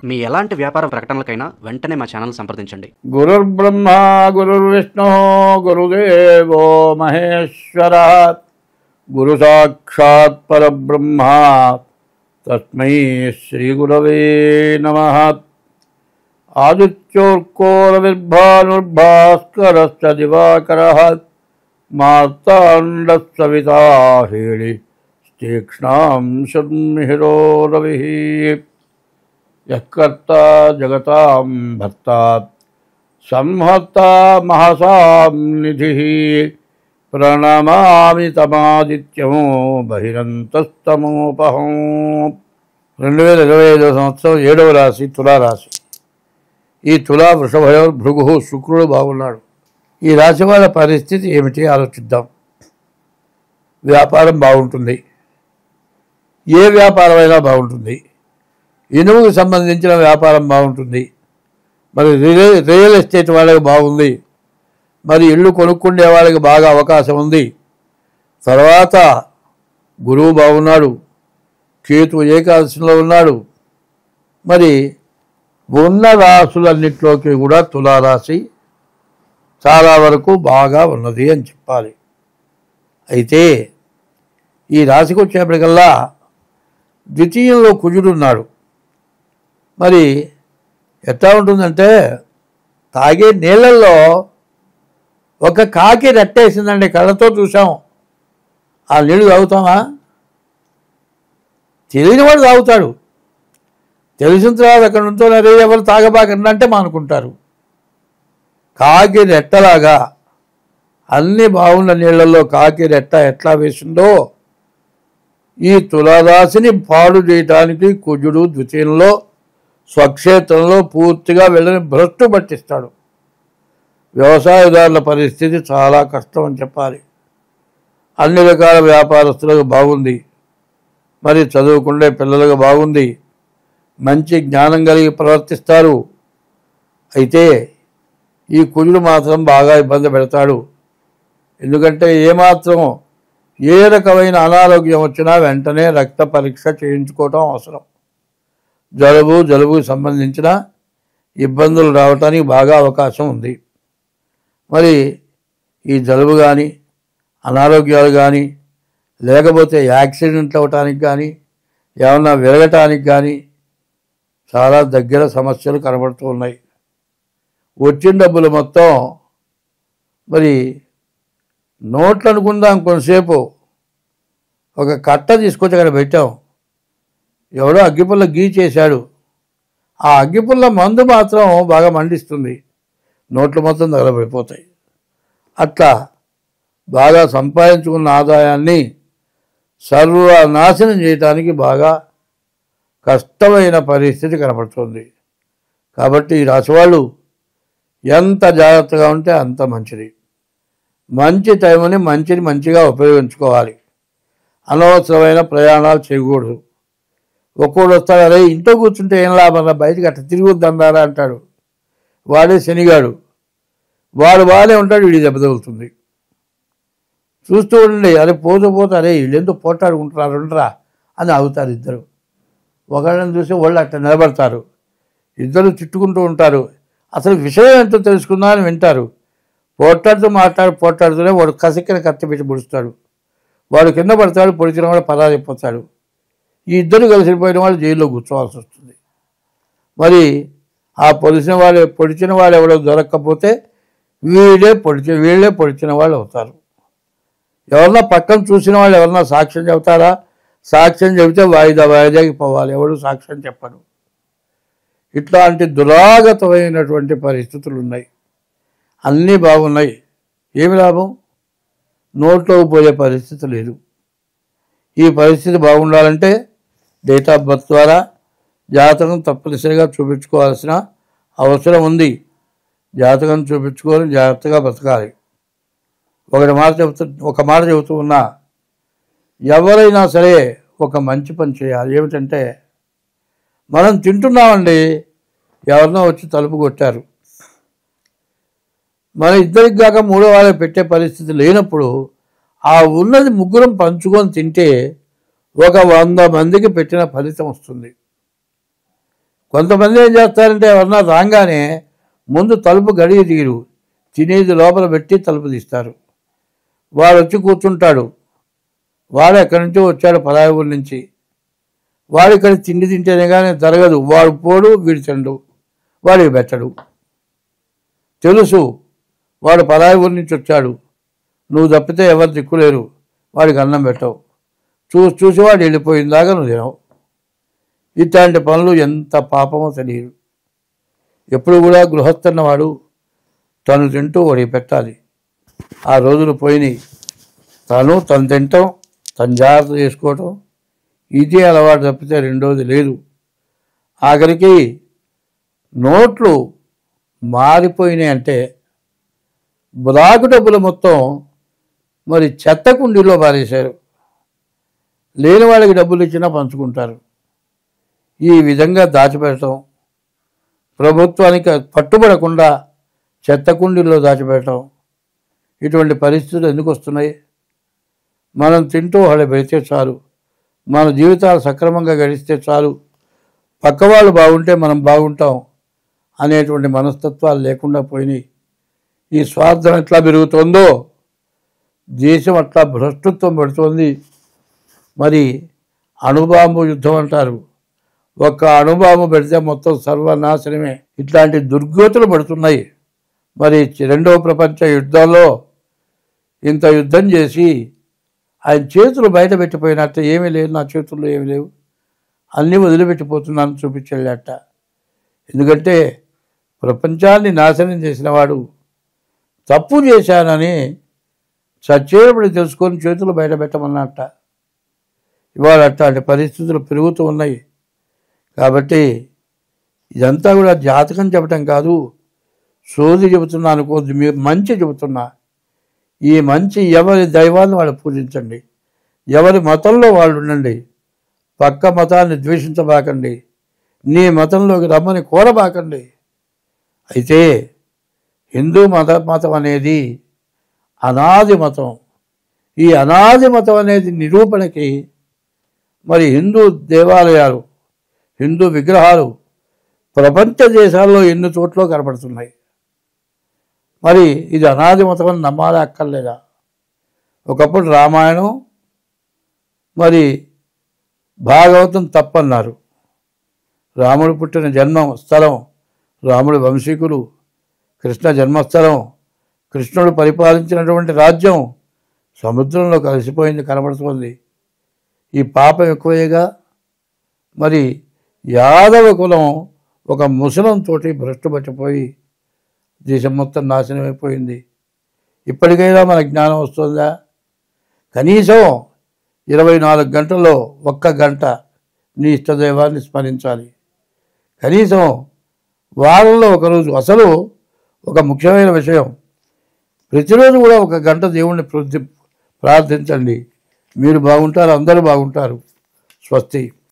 మీ ఎలాంటి వ్యాపార ప్రకటనలకైనా వెంటనే మా ఛానల్ సంప్రదించండి. గురుర్బ్రహ్మ గురుర్విష్ణు గురుదేవో మహేశ్వర గురు సాక్షాత్ పరబ్రహ్మ తస్మై శ్రీ గురవే నమః. ఆదిత్యోర్కోరవిర్భానుర్భాస్కరశ్చ దివాకరః మార్తాండః సవితా హేళి తీక్ష్ణాం శర్మిహిరో రవిః. యఃకర్తా జగతాం భర్తా సంహర్తా మహసాం నిధిః ప్రణమామి తమాదిత్యం బహిరంతస్తమోపహం. 2025 సంవత్సరం 7వ రాశి తులారాశి. ఈ తులా వృషభయో భృగు శుక్రుడు బాగున్నాడు. ఈ రాశి వాళ్ళ పరిస్థితి ఏమిటి ఆలోచిద్దాం. వ్యాపారం బాగుంటుంది, ఏ వ్యాపారమైనా బాగుంటుంది. ఇనుముకు సంబంధించిన వ్యాపారం బాగుంటుంది. మరి రియల్ ఎస్టేట్ వాళ్ళకి బాగుంది. మరి ఇల్లు కొనుక్కుండే వాళ్ళకి బాగా అవకాశం ఉంది. తర్వాత గురువు బాగున్నాడు, కేతు ఏకాదశిలో ఉన్నాడు. మరి ఉన్న రాశులన్నింటిలోకి కూడా తులారాశి చాలా వరకు బాగా ఉన్నది అని చెప్పాలి. అయితే ఈ రాశికి వచ్చేప్పటికల్లా ద్వితీయంలో కుజుడున్నాడు. మరి ఎట్లా ఉంటుందంటే తాగే నీళ్ళల్లో ఒక కాకి రెట్టేసిందండి. కళ్ళతో చూసాం. ఆ నీళ్ళు తాగుతామా? తెలియని వాడు తాగుతాడు. తెలిసిన తర్వాత అక్కడ ఉంటున్నారే ఎవరు తాగబాకండి అంటే మానుకుంటారు. కాకి రెట్టలాగా అన్ని బాగున్న నీళ్లలో కాకి రెట్ట ఎట్లా వేసిందో ఈ తులారాశిని పాడు చేయటానికి కుజుడు ద్వితీయంలో స్వక్షేత్రంలో పూర్తిగా వెళ్ళని భ్రష్టు పట్టిస్తాడు. వ్యవసాయదారుల పరిస్థితి చాలా కష్టం అని చెప్పాలి. అన్ని రకాల వ్యాపారస్తులకు బాగుంది. మరి చదువుకుండే పిల్లలకు బాగుంది. మంచి జ్ఞానం కలిగి ప్రవర్తిస్తారు. అయితే ఈ కుజుడు మాత్రం బాగా ఇబ్బంది పెడతాడు. ఎందుకంటే ఏమాత్రం ఏ రకమైన అనారోగ్యం వచ్చినా వెంటనే రక్త పరీక్ష చేయించుకోవటం అవసరం. జలుబుకు సంబంధించిన ఇబ్బందులు రావటానికి బాగా అవకాశం ఉంది. మరి ఈ జలుబు కానీ అనారోగ్యాలు కానీ లేకపోతే యాక్సిడెంట్లు అవటానికి కానీ ఏమన్నా విరగటానికి కానీ చాలా దగ్గర సమస్యలు కనబడుతూ ఉన్నాయి. వచ్చిన డబ్బులు మొత్తం మరి నోట్లు అనుకుందాం. కొంతసేపు ఒక కట్ట తీసుకొచ్చి అక్కడ పెట్టాం. ఎవడో అగ్గిపుల్ల గీచేశాడు. ఆ అగ్గిపుల్ల మందు మాత్రం బాగా మండిస్తుంది. నోట్లు మొత్తం తగలబడిపోతాయి. అట్లా బాగా సంపాదించుకున్న ఆదాయాన్ని సర్వనాశనం చేయటానికి బాగా కష్టమైన పరిస్థితి కనపడుతుంది. కాబట్టి ఈ రాశివాళ్ళు ఎంత జాగ్రత్తగా ఉంటే అంత మంచిది. మంచి టైంని మంచిగా ఉపయోగించుకోవాలి. అనవసరమైన ప్రయాణాలు చేయకూడదు. ఒక్కోడు వస్తాడు, అరే ఇంట్లో కూర్చుంటే ఏం లాభం, బయటకు అట్లా తిరిగొద్దన్నారా అంటాడు. వాడే శనిగాడు. వాడు బాగానే ఉంటాడు, వీడి దెబ్బ తగులుతుంది. చూస్తూ ఉండండి. అరే పోతూ అరే వీళ్ళెందుకు పోట్లాడుకుంటున్నారు ఉండరా అని అవుతారు ఇద్దరు. ఒకళ్ళని చూసి వాళ్ళు అట్లా నిలబడతారు. ఇద్దరు తిట్టుకుంటూ ఉంటారు. అసలు విషయం ఎంతో తెలుసుకుందా అని వింటారు. పోట్లాడుతూనే వాడు కసిక్కిన కత్తి పెట్టి పొడుస్తాడు. వాడు కింద పడతాడు, పొడిచిన వాడు పదా చెప్పొస్తాడు. ఈ ఇద్దరు కలిసిపోయిన వాళ్ళు జైల్లో కూర్చోవాల్సి వస్తుంది. మరి ఆ పొడిచిన వాళ్ళు ఎవరో దొరక్కపోతే వీళ్ళే పొడిచిన వాళ్ళు అవుతారు. ఎవరన్నా పక్కన చూసిన వాళ్ళు ఎవరన్నా సాక్ష్యం చెబుతారా? సాక్ష్యం చెబితే వాయిదాకి పోవాలి. ఎవడు సాక్ష్యం చెప్పడు. ఇట్లాంటి దురాగతమైనటువంటి పరిస్థితులు ఉన్నాయి. అన్నీ బాగున్నాయి, ఏమి లాభం? నోట్లోకి పోయే పరిస్థితి లేదు. ఈ పరిస్థితి బాగుండాలంటే డేట్ ఆఫ్ బర్త్ ద్వారా జాతకం తప్పనిసరిగా చూపించుకోవాల్సిన అవసరం ఉంది. జాతకం చూపించుకొని జాగ్రత్తగా బ్రతకాలి. ఒక మాట చెబుతూ ఉన్నా, ఎవరైనా సరే ఒక మంచి పని చేయాలి. ఏమిటంటే మనం తింటున్నామండి, ఎవరినో వచ్చి తలుపు కొట్టారు. మన ఇద్దరికి కాక మూడో వాళ్ళకి పెట్టే పరిస్థితి లేనప్పుడు ఆ ఉన్నది ముగ్గురం పంచుకొని తింటే ఒక 100 మందికి పెట్టిన ఫలితం వస్తుంది. కొంతమంది ఏం చేస్తారంటే ఎవరన్నా రాగానే ముందు తలుపు గడియ తీరు, తినేది లోపల పెట్టి తలుపు తీస్తారు. వాడు వచ్చి కూర్చుంటాడు. వాడు ఎక్కడి నుంచో వచ్చాడు, పరాయి ఊరి నుంచి. వాడు ఇక్కడ తిండి తింటేనే కానీ జరగదు. వాడు పోడు, వీడు తిండు, వాడికి పెట్టడు. తెలుసు వాడు పరాయి ఊరి నుంచి వచ్చాడు, నువ్వు తప్పితే ఎవరు దిక్కులేరు, వాడికి అన్నం పెట్టవు. చూసి వాడు వెళ్ళిపోయిందాకా నువ్వు తినవు. ఇట్లాంటి పనులు ఎంత పాపమో తెలియదు. ఎప్పుడు కూడా గృహస్థన్నవాడు తను తింటూ వాడికి పెట్టాలి. ఆ రోజులు పోయినాయి. తను తినటం, తను జాగ్రత్త చేసుకోవటం, ఇదే అలవాటు తప్పితే రెండోది లేదు. ఆఖరికి నోట్లు మారిపోయినాయి అంటే బ్లాకు డబ్బులు మొత్తం మరి చెత్త కుండీలో పారేశారు. లేని వాళ్ళకి డబ్బులు ఇచ్చినా పంచుకుంటారు. ఈ విధంగా దాచిపెట్టడం, ప్రభుత్వానికి పట్టుబడకుండా చెత్త కుండీల్లో దాచిపెట్టడం, ఇటువంటి పరిస్థితులు ఎందుకు వస్తున్నాయి? మనం తింటూ వాళ్ళు పెడితే చాలు, మన జీవితాలు సక్రమంగా గడిస్తే చాలు, పక్కవాళ్ళు బాగుంటే మనం బాగుంటాం అనేటువంటి మనస్తత్వాలు లేకుండా పోయినాయి. ఈ స్వార్థం ఎట్లా పెరుగుతుందో దేశం అట్లా భ్రష్టత్వం పెడుతోంది. మరి అణుబాంబు యుద్ధం అంటారు. ఒక్క అణుబాంబు పెడితే మొత్తం సర్వనాశనమే. ఇట్లాంటి దుర్గతులు పడుతున్నాయి. మరి రెండవ ప్రపంచ యుద్ధంలో ఇంత యుద్ధం చేసి ఆయన చేతులు బయట పెట్టిపోయినట్టు, ఏమీ లేదు నా చేతుల్లో ఏమీ లేవు, అన్నీ వదిలిపెట్టిపోతున్నాను చూపించాడట. ఎందుకంటే ప్రపంచాన్ని నాశనం చేసిన వాడు తప్పు చేశానని సచ్చేటప్పుడు తెలుసుకొని చేతులు బయట పెట్టమన్నట్ట. ఇవాళ అట్లాంటి పరిస్థితులు పెరుగుతూ ఉన్నాయి. కాబట్టి ఇదంతా కూడా జాతకం చెప్పటం కాదు, సోది చెబుతున్నా అనుకోద్దు, మీరు మంచి చెబుతున్నా. ఈ మంచి ఎవరి దైవాన్ని వాళ్ళు పూజించండి, ఎవరి మతంలో వాళ్ళు ఉండండి, పక్క మతాన్ని ద్వేషించబాకండి, నీ మతంలోకి రమ్మని కోరబాకండి. అయితే హిందూ మతం అనేది అనాది మతం. ఈ అనాది మతం అనేది నిరూపణకి మరి హిందూ దేవాలయాలు, హిందూ విగ్రహాలు ప్రపంచ దేశాల్లో ఎన్ని చోట్ల కనపడుతున్నాయి. మరి ఇది అనాది మతం అని నమ్మాలా అక్కర్లేదా? ఒకప్పుడు రామాయణం మరి భాగవతం తప్పన్నారు. రాముడు పుట్టిన జన్మ స్థలం, రాముడి వంశీకులు, కృష్ణ జన్మస్థలం, కృష్ణుడు పరిపాలించినటువంటి రాజ్యం సముద్రంలో కలిసిపోయింది కనబడుతుంది. ఈ పాపం ఎక్కువగా మరి యాదవ కులం ఒక ముసలంతో భ్రష్టు పట్టిపోయి దేశం మొత్తం నాశనమైపోయింది. ఇప్పటికైనా మన జ్ఞానం వస్తుందా? కనీసం 24 గంటల్లో 1 గంట నీ ఇష్టదైవాన్ని స్మరించాలి. కనీసం వారంలో ఒకరోజు. అసలు ఒక ముఖ్యమైన విషయం, ప్రతిరోజు కూడా 1 గంట దేవుణ్ణి ప్రార్థించండి. మీరు బాగుంటారు, అందరూ బాగుంటారు. స్వస్తి.